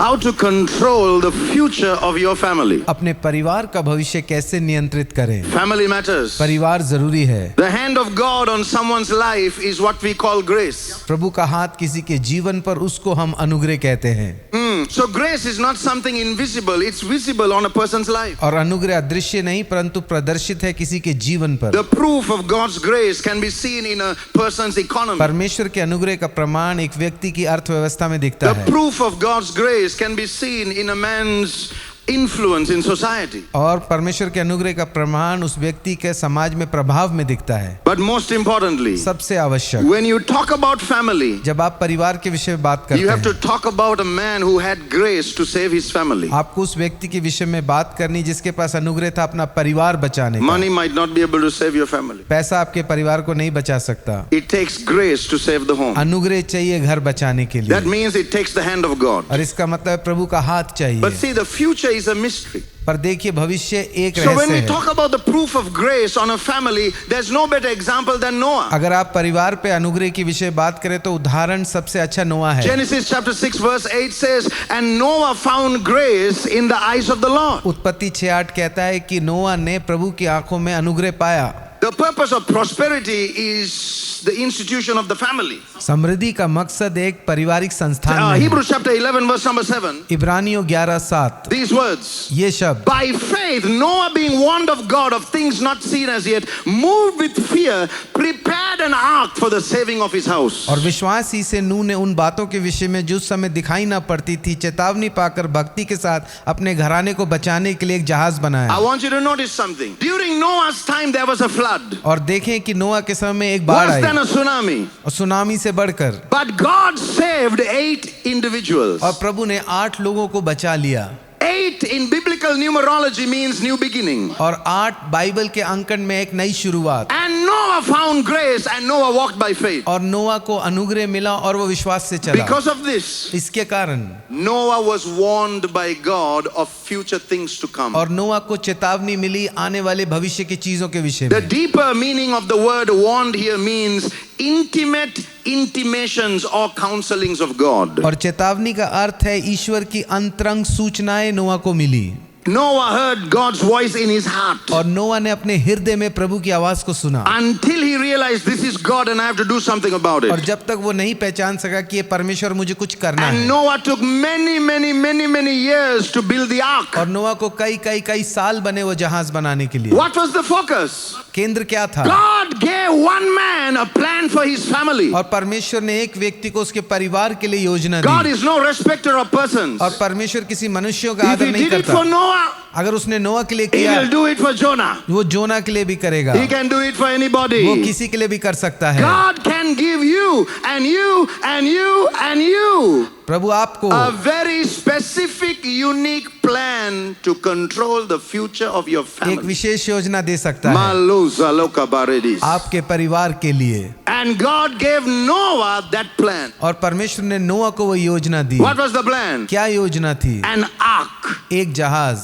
How to control the future of your family. अपने परिवार का भविष्य कैसे नियंत्रित करें। Family matters. परिवार जरूरी है। The hand of God on someone's life is what we call grace. प्रभु का हाथ किसी के जीवन पर, उसको हम अनुग्रह कहते हैं। So grace is not something invisible, it's visible on a person's life. और अनुग्रह अदृश्य नहीं परंतु प्रदर्शित है किसी के जीवन पर। The proof of God's grace can be seen in a person's economy. परमेश्वर के अनुग्रह का प्रमाण एक व्यक्ति की अर्थव्यवस्था में दिखता The है। proof of God's grace can be seen in a man's influence in society. और परमेश्वर के अनुग्रह का प्रमाण उस व्यक्ति के समाज में प्रभाव में दिखता है। But most importantly, सबसे आवश्यक, when you talk about family, जब आप परिवार के विषय में बात करते you have to हैं, talk about a man who had grace to save his family. आपको उस व्यक्ति के विषय में बात करनी जिसके पास अनुग्रह था अपना परिवार बचाने का। Money might not be able to save your family. पैसा आपके परिवार को नहीं बचा सकता। It takes grace to save the home. अनुग्रह चाहिए घर बचाने के That लिए, means it takes the hand of God. और इसका मतलब है प्रभु का हाथ But चाहिए। see, the future is a mystery. पर देखिए भविष्य एक So when रहस्य we है। talk about the proof of grace on a family, there's no better example than Noah. अगर आप परिवार पे अनुग्रह की विषय बात करें तो उदाहरण सबसे अच्छा नोआ है। Genesis chapter 6 verse 8 says, and Noah found grace in the eyes of the Lord. उत्पत्ति 6:8 कहता है कि नोआ ने प्रभु की आंखों में अनुग्रह पाया। The purpose of prosperity is the institution of the family. समृद्धि का मकसद एक पारिवारिक संस्थान में है। Hebrews chapter 11 verse number 7. इब्रानियों 11:7 These words. ये शब्द, By faith, Noah being warned of God of things not seen as yet, moved with fear, prepared an ark for the saving of his house. और विश्वास ही से नूह ने उन बातों के विषय में जो उस समय दिखाई ना पड़ती थी चेतावनी पाकर भक्ति के साथ अपने घराने को बचाने के लिए एक जहाज I बनाया। want you to notice something. During Noah's time, there was a flood. और देखें कि नोआ के समय में एक बाढ़ Worse I than a tsunami. और सुनामी से बढ़कर, But God saved 8 individuals. और प्रभु ने 8 लोगों को बचा लिया। 8 in biblical numerology means new beginning. और 8 बाइबल के अंकन में एक नई शुरुआत। And Noah found grace and Noah walked by faith. और नोआ को अनुग्रह मिला और वो विश्वास से चला। Because of this, इसके कारण Noah was warned by God of future things to come. और नोआ को चेतावनी मिली आने वाले भविष्य की चीजों के विषय The में। deeper meaning of the word warned here means intimate intimations or counselings of God. और चेतावनी का अर्थ है ईश्वर की अंतरंग सूचनाएं नोआ को मिली। Noah heard God's voice in his heart. और नोआ ने अपने हृदय में प्रभु की आवाज को सुना। Until he realized this is God and I have to do something about और it. जब तक वो नहीं पहचान सका कि ये परमेश्वर, मुझे कुछ करना And है। Noah took many years to build the ark. और नोआ को कई साल बने वो जहाज बनाने के लिए। What was the focus? केंद्र क्या था? God gave one man a plan for his family. और परमेश्वर ने एक व्यक्ति को उसके परिवार के लिए योजना God the. is no respecter of persons. और परमेश्वर किसी मनुष्यों का If आदर he नहीं did it करता। for Noah, अगर उसने नोआ के लिए he किया, will do it for Jonah. वो जोना के लिए भी करेगा। He can do it for anybody. वो किसी के लिए भी कर सकता है। God can give you and you and you and you प्रभु आपको a very specific, unique plan to control the future of your एक family. विशेष योजना दे सकता है Maluza loka baredis. आपके परिवार के लिए। And God gave Noah that plan. और परमेश्वर ने नोआ को वो योजना दी। What was the plan? क्या योजना थी? An ark. एक जहाज।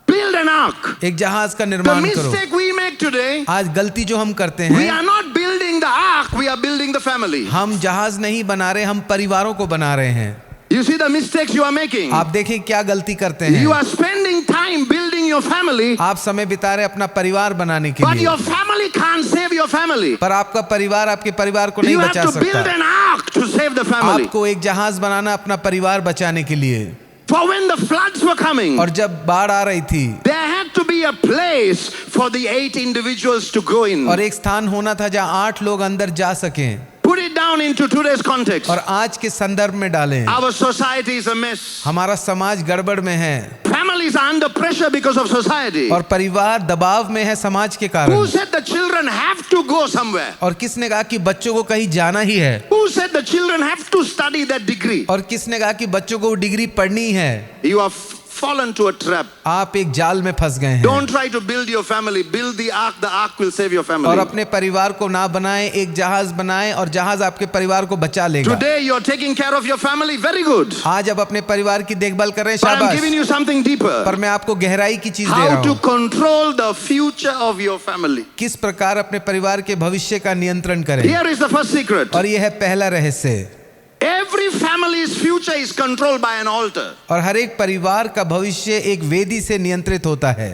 Build an ark. एक जहाज का The निर्माण करो। mistake we make today, आज गलती जो हम करते we हैं, are not building the ark, we are building the family. हम जहाज नहीं बना रहे, हम परिवारों को बना रहे हैं। You see the mistakes you are making. आप देखें क्या गलती करते हैं। You are spending time building your family, आप समय बिता रहे अपना परिवार बनाने के but लिए, your family can't save your family. पर आपका परिवार आपके परिवार को नहीं You have बचा to build सकता। an ark to save the family. आपको एक जहाज बनाना अपना परिवार बचाने के लिए। For when the floods were coming, और जब बाढ़ आ रही थी there had to be a place for the 8 individuals to go in. और एक स्थान होना था जहां 8 लोग अंदर जा सकें। Put it down into today's context. और आज के संदर्भ में डालें। Our society is a mess. हमारा समाज गड़बड़ में है Families are under pressure because of society. और परिवार दबाव में है समाज के Who कारण। said the children have to go somewhere? और किसने कहा कि बच्चों को कहीं जाना ही है? Who said the children have to study that degree? और किसने कहा कि बच्चों को वो डिग्री पढ़नी है? You have fallen to a trap. आप एक जाल में फंस गए हैं। Don't try to build your family. Build the ark. The ark will save your family. और अपने परिवार को ना बनाएं, एक जहाज बनाएं और जहाज आपके परिवार को बचा लेगा। Today you are taking care of your family. Very good. आज आप अपने परिवार की देखभाल कर रहे हैं, But I'm शाबाश। giving you something deeper. पर मैं आपको गहराई की चीज दे रहा How to हूँ। control the future of your family. किस प्रकार अपने परिवार के भविष्य का नियंत्रण करें। Here is the first secret. और यह है पहला रहस्य। Every family's future is controlled by an altar. और हर एक परिवार का भविष्य एक वेदी से नियंत्रित होता है।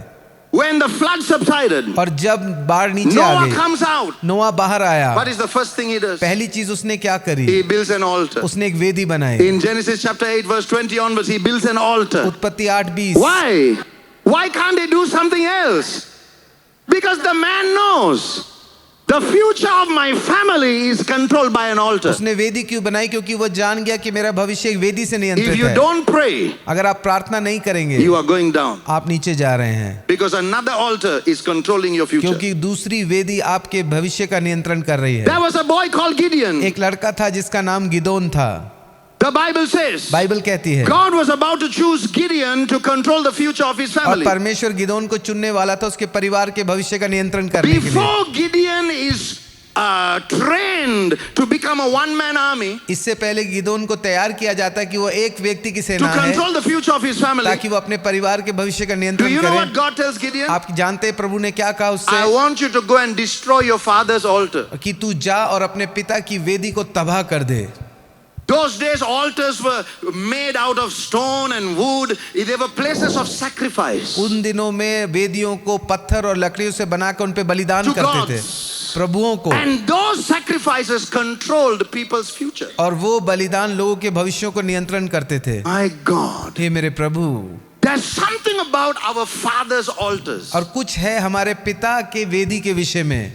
When the flood subsided, और जब बाढ़ नीचे आ Noah गई, comes out. नोआ बाहर आया। What is the first thing he does? पहली चीज उसने क्या करी? He builds an altar. उसने एक वेदी बनाई। In Genesis chapter 8 verse 20 onwards, he builds an altar. उत्पत्ति 8:20। Why? Why can't he do something else? Because the man knows the future of my family is controlled by an altar. उसने वेदी क्यों बनाई? क्योंकि वो जान गया कि मेरा भविष्य एक वेदी से If नियंत्रित you है। don't pray, अगर आप प्रार्थना नहीं करेंगे, you are going down. आप नीचे जा रहे हैं, Because another altar is controlling your future. क्योंकि दूसरी वेदी आपके भविष्य का नियंत्रण कर रही है। There was a boy called Gideon. एक लड़का था जिसका नाम गिदोन था। The Bible says बाइबल कहती है God was about to choose Gideon to control the future of his और family. परमेश्वर गिदोन को चुनने वाला था उसके परिवार के भविष्य का नियंत्रण करने के लिए। Before Gideon is trained to become a one-man army इससे पहले गिदोन को तैयार किया जाता है कि वो एक व्यक्ति की to सेना है control the future of his family. ताकि वो अपने परिवार के भविष्य का Do नियंत्रण you know करे। what God tells Gideon? आप जानते हैं प्रभु ने क्या कहा उससे? I want you to go and destroy your father's altar. कि तू जा और अपने पिता की वेदी को तबाह कर दे। Those days altars were made out of stone and wood. They were places of sacrifice. उन दिनों में वेदियों को पत्थर और लकड़ियों से बनाकर उन पे बलिदान To करते gods. थे प्रभुओं को, And those sacrifices controlled people's future. और वो बलिदान लोगों के भविष्यों को नियंत्रण करते थे। My God. हे मेरे प्रभु, There's something about our father's altars. और कुछ है हमारे पिता के वेदी के विषय में।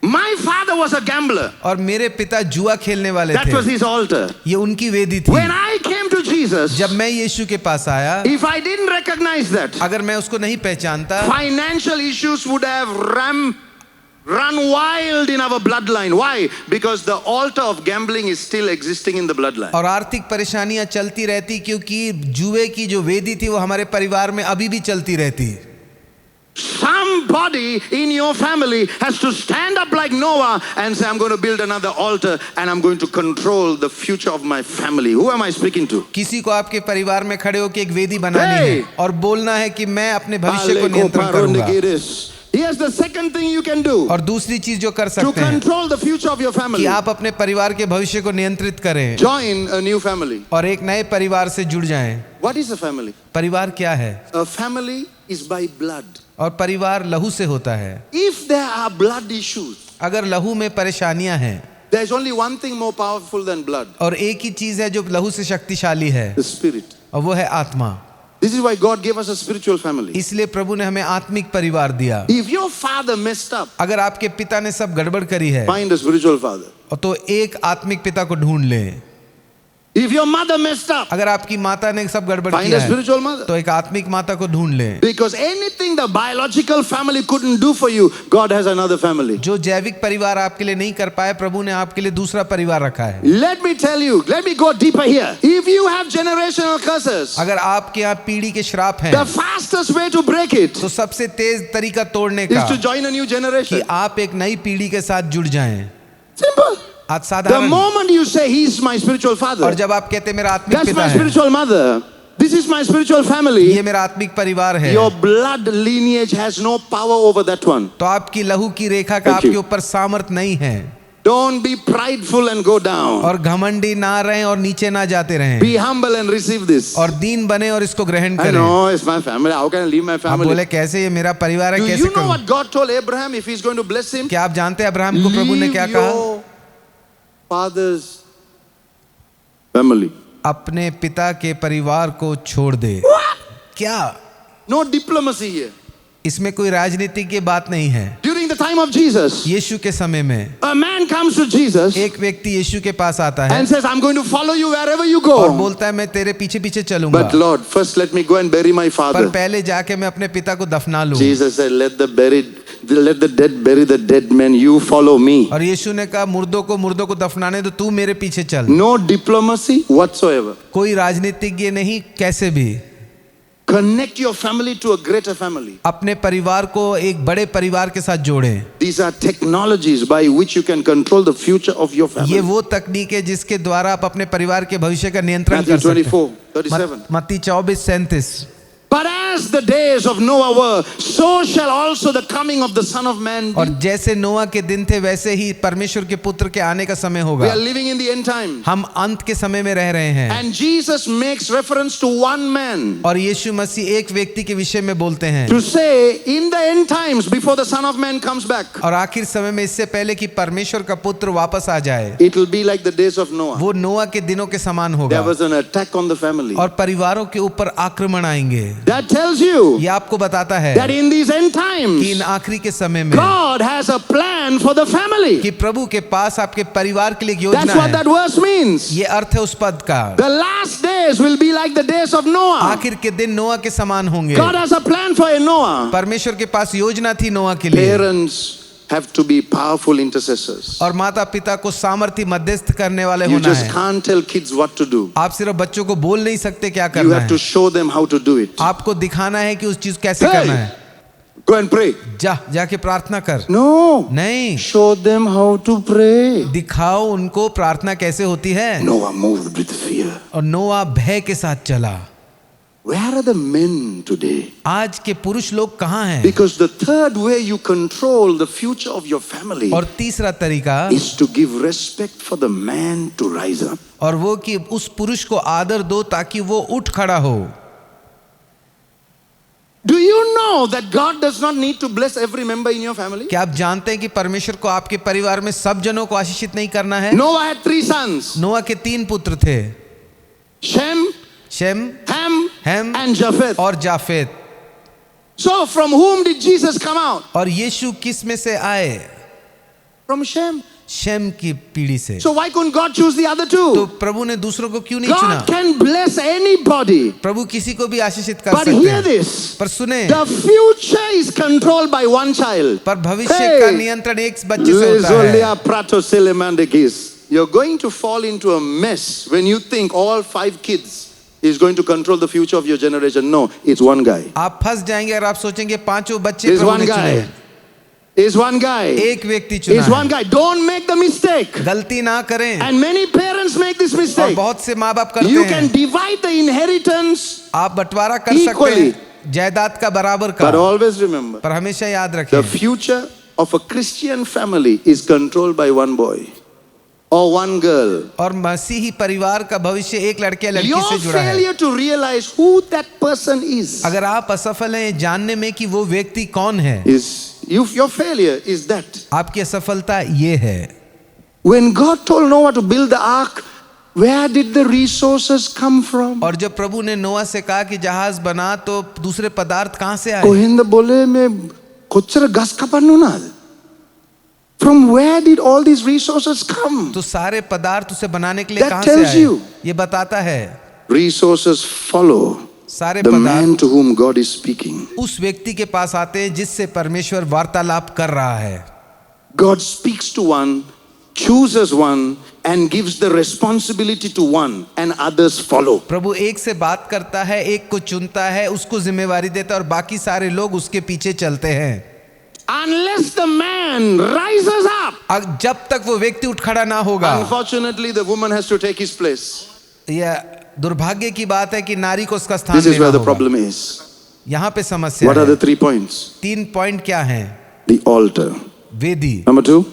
My father was a gambler. और मेरे पिता जुआ खेलने वाले That was थे, his altar. ये उनकी वेदी थी। When I came to Jesus, जब मैं यीशु के पास आया, if I didn't recognize that, अगर मैं उसको नहीं पहचानता, financial issues would have run wild in our bloodline. Why? Because the altar of gambling is still existing in the bloodline. और आर्थिक परेशानियां चलती रहती क्योंकि जुए की जो वेदी थी वो हमारे परिवार में अभी भी चलती रहती। Somebody in your family has to stand up like Noah and say, I'm going to build another altar and I'm going to control the future of my family. Who am I speaking to? किसी को आपके परिवार में खड़े होकर एक वेदी बनानी है और बोलना है कि मैं अपने भविष्य को नियंत्रण करूंगा। Here's the second thing you can do और दूसरी चीज जो कर to सकते हैं control the future of your कि family. आप अपने परिवार के भविष्य को नियंत्रित करें Join a new family. और एक नए परिवार से जुड़ जाएं। What is a family? परिवार क्या है? A family is by blood. और परिवार लहू से होता है। If there are blood issues, अगर लहू में परेशानियां हैं, there is only one thing more powerful than blood. और एक ही चीज है जो लहू से शक्तिशाली है, The spirit. और वो है आत्मा। This is why God gave us a spiritual family. इसलिए प्रभु ने हमें आत्मिक परिवार दिया। If your father messed up, अगर आपके पिता ने सब गड़बड़ करी है find a spiritual father. तो एक आत्मिक पिता को ढूंढ ले। If your mother messed up, अगर आपकी माता ने सब गड़बड़ find किया a है spiritual mother. तो एक आत्मिक माता को ढूंढ ले। Because anything the biological family couldn't do for you, God has another family. जो जैविक परिवार आपके लिए नहीं कर पाए, प्रभु ने आपके लिए दूसरा परिवार रखा है। Let me tell you, let me go deeper here. If you have generational curses, अगर आपके यहाँ पीढ़ी के श्राप हैं, the fastest way to break it तो सबसे तेज तरीका तोड़ने का is to join a new कि generation. आप एक नई पीढ़ी के साथ जुड़ जाएं। Simple. आज The साधारण। moment you say he's my spiritual और father, जब आप कहते मेरा आत्मिक that's पिता my है, spiritual mother, this is my spiritual family, ये मेरा आत्मिक परिवार है, your blood lineage has no power over that one. तो आपकी लहू की रेखा का Thank you. आपके ऊपर सामर्थ नहीं है। Don't be prideful and go down. और घमंडी ना रहें और नीचे ना जाते रहें, Be humble and receive this. और दीन बने और इसको ग्रहण I करें। know it's my family. How can I leave my आप family? बोले कैसे ये मेरा परिवार है, Do कैसे you know करूं? what God told Abraham if he's going to bless him? क्या आप जानते हैं अब्राहम को प्रभु ने Leave क्या कहा? your father's family. अपने पिता के परिवार को छोड़ दे। क्या? No diplomacy here. इसमें कोई राजनीति की बात नहीं है। During the time of Jesus, यीशु के समय में a man comes to Jesus एक व्यक्ति यीशु के पास आता है and says, I'm going to follow you wherever you और go. बोलता है मैं तेरे पीछे पीछे चलूंगा, But Lord, first let me go and bury my पर father. पहले जाके मैं अपने पिता को दफना लूं। Jesus said, let the dead bury the dead man. You follow me. और यीशु ने कहा मुर्दों को दफनाने दो, तू मेरे पीछे चल। No diplomacy whatsoever. कोई राजनीतिज्ञ नहीं, कैसे भी। Connect your family to a greater family. अपने परिवार को एक बड़े परिवार के साथ जोड़ें। These are technologies by which you can control the future of your ये family. वो तकनीक है जिसके द्वारा आप अपने परिवार के भविष्य का नियंत्रण Matthew कर सकते 24, हैं। 37. मत्ती 24:37। But as as the days of Noah were, so shall also the coming of the Son of Man be. और जैसे नोआ के दिन थे वैसे ही परमेश्वर के पुत्र के आने का समय We होगा। are living in the end time. हम अंत के समय में रह रहे हैं And Jesus makes reference to one man और यीशु मसीह एक व्यक्ति के विषय में बोलते हैं to say, in the end times, before the Son of Man comes back, और आखिर समय में इससे पहले कि परमेश्वर का पुत्र वापस आ जाए, it will be like the days of Noah. वो नोआ के दिनों के समान There होगा was an attack on the family. और परिवारों के ऊपर आक्रमण आएंगे। That tells you ये आपको बताता है that in these end कि times, इन आखिरी के समय में God has a plan for the family. कि प्रभु के पास आपके परिवार के लिए एक That's योजना what that है। verse means. ये अर्थ है उस पद का। The last days will be like the days of Noah. आखिर के दिन नोआ के समान होंगे। God has a plan for a Noah. परमेश्वर के पास योजना थी नोआ के लिए Parents have to be powerful intercessors. और माता पिता को सामर्थी मध्यस्थ करने वाले You होना just है। can't tell kids what to do. आप सिर्फ बच्चों को बोल नहीं सकते क्या You करना have है, to show them how to do it. आपको दिखाना है कि उस चीज कैसे Hey! करना है। Go and pray. जाके प्रार्थना कर। No. नहीं, Show them how to pray. दिखाओ उनको प्रार्थना कैसे होती है। Noah moved with fear. और नोआ भय के साथ चला। Where are the men today? आज के पुरुष लोग कहाँ हैं? Because the third way you control the future of your family और तीसरा तरीका is to give respect for the man to rise up. और वो कि उस पुरुष को आदर दो ताकि वो उठ खड़ा हो। Do you know that God does not need to bless every member in your family? क्या आप जानते हैं कि परमेश्वर को आपके परिवार में सब जनों को आशीषित नहीं करना है? Noah had 3 sons. नोआ के 3 पुत्र थे, Shem, Shem, Ham, Ham and Japheth. और जाफेत। So from whom did Jesus come out? और यीशु किस में से आए? From Shem. शेम की पीढ़ी से। So why couldn't God choose the other तो two? प्रभु ने दूसरों को क्यों नहीं चुना? God can bless anybody. प्रभु किसी को भी आशीषित कर But सकते hear हैं। this. पर सुने, The future is controlled by one child. पर भविष्य Hey! का नियंत्रण एक बच्चे से होता है। Lezolia prato selemandekis. You're going to fall into a mess when you think all 5 kids is going to control the future of your generation. No, it's one guy. आप फंस जाएंगे और आप सोचेंगे 5 बच्चे It's प्रभु one ने guy. चुने। It's one guy. एक व्यक्ति चुना It's one है। guy. Don't make the mistake. गलती ना करें। And many parents make this और mistake. बहुत से माँ बाप करते You can हैं। divide the inheritance, आप बंटवारा कर सकते Equally. हैं जायदाद का बराबर का, but always remember, पर हमेशा याद the रखें future of a Christian family is controlled by one boy or one girl. और मसीही परिवार का भविष्य एक लड़के या लड़की Your से जुड़ा है। failure to realize who that person is अगर आप असफल हैं जानने में कि वो व्यक्ति कौन है, your failure is that. आपकी असफलता ये है। When God told Noah to build the ark, where did the resources come from? और जब प्रभु ने नोआ से कहा कि जहाज बना तो दूसरे पदार्थ कहाँ से आए? कोहिंद बोले मैं कोचर गस कापनु ना. From where did all these resources come? तो सारे पदार्थ उसे बनाने के लिए That कहाँ से tells आए? you. ये बताता है Resources follow सारे the पदार्थ man to whom God is speaking. उस व्यक्ति के पास आते हैं जिससे परमेश्वर वार्तालाप कर रहा है। God speaks to one, chooses one, and gives the responsibility to one, and others follow. प्रभु एक से बात करता है, एक को चुनता है, उसको जिम्मेवारी देता है और बाकी सारे लोग उसके पीछे चलते हैं। Unless the man rises up, जब तक वो व्यक्ति उठ खड़ा ना होगा, unfortunately, the woman has to take his place. यह दुर्भाग्य की बात है कि नारी को उसका स्थान This is लेना where the होगा। problem is. यहाँ पे समस्या What are है। the 3 points? 3 पॉइंट क्या हैं? The altar. वेदी। Number 2,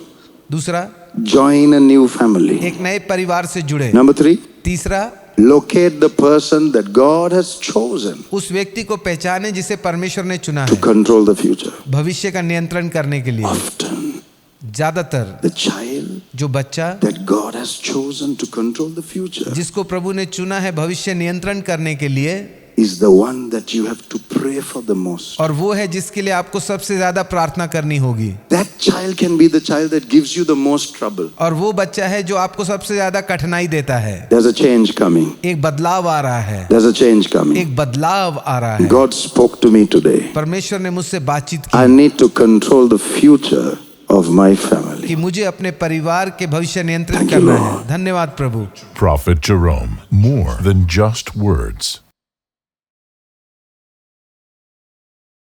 दूसरा, join a new family. एक नए परिवार से जुड़े। Number 3, तीसरा, locate the person that God has chosen उस व्यक्ति को पहचाने जिसे परमेश्वर ने चुना to है control the future. भविष्य का नियंत्रण करने के लिए। Often, ज्यादातर the child जो बच्चा that God has chosen to control the future जिसको प्रभु ने चुना है भविष्य नियंत्रण करने के लिए, is the one that you have to pray for the most. और वो है जिसके लिए आपको सबसे ज्यादा प्रार्थना करनी होगी। That child can be the child that gives you the most trouble. और वो बच्चा है जो आपको सबसे ज्यादा कठिनाई देता है। There's a change coming. एक बदलाव आ रहा है, There's a change coming. एक बदलाव आ रहा है। God spoke to me today. परमेश्वर ने मुझसे बातचीत I की need to control the future of my family. कि मुझे अपने परिवार के भविष्य नियंत्रित Thank you, करना Lord. है। धन्यवाद प्रभु। Prophet Jerome, more than just words.